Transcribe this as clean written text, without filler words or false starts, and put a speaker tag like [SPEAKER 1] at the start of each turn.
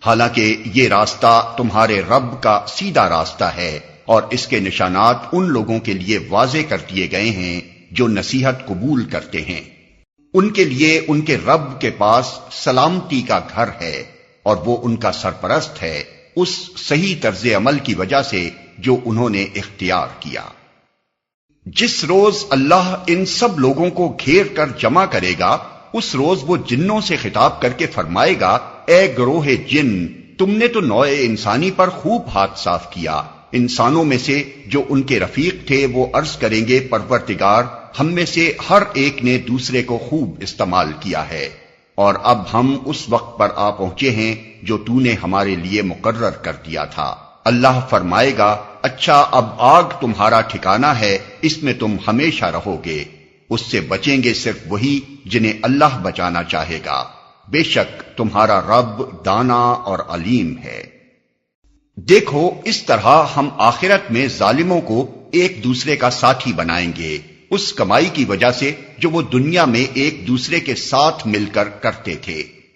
[SPEAKER 1] حالانکہ یہ راستہ تمہارے رب کا سیدھا راستہ ہے، اور اس کے نشانات ان لوگوں کے لیے واضح کر دیے گئے ہیں جو نصیحت قبول کرتے ہیں۔ ان کے لیے ان کے رب کے پاس سلامتی کا گھر ہے، اور وہ ان کا سرپرست ہے اس صحیح طرز عمل کی وجہ سے جو انہوں نے اختیار کیا۔ جس روز اللہ ان سب لوگوں کو گھیر کر جمع کرے گا، اس روز وہ جنوں سے خطاب کر کے فرمائے گا، اے گروہ جن، تم نے تو نوع انسانی پر خوب ہاتھ صاف کیا۔ انسانوں میں سے جو ان کے رفیق تھے وہ عرض کریں گے، پروردگار، ہم میں سے ہر ایک نے دوسرے کو خوب استعمال کیا ہے، اور اب ہم اس وقت پر آ پہنچے ہیں جو تو نے ہمارے لیے مقرر کر دیا تھا۔ اللہ فرمائے گا، اچھا اب آگ تمہارا ٹھکانہ ہے، اس میں تم ہمیشہ رہو گے، اس سے بچیں گے صرف وہی جنہیں اللہ بچانا چاہے گا، بے شک تمہارا رب دانا اور علیم ہے۔ دیکھو اس طرح ہم آخرت میں ظالموں کو ایک دوسرے کا ساتھی بنائیں گے، اس کمائی کی وجہ سے جو وہ دنیا میں ایک دوسرے کے ساتھ مل کر کرتے تھے۔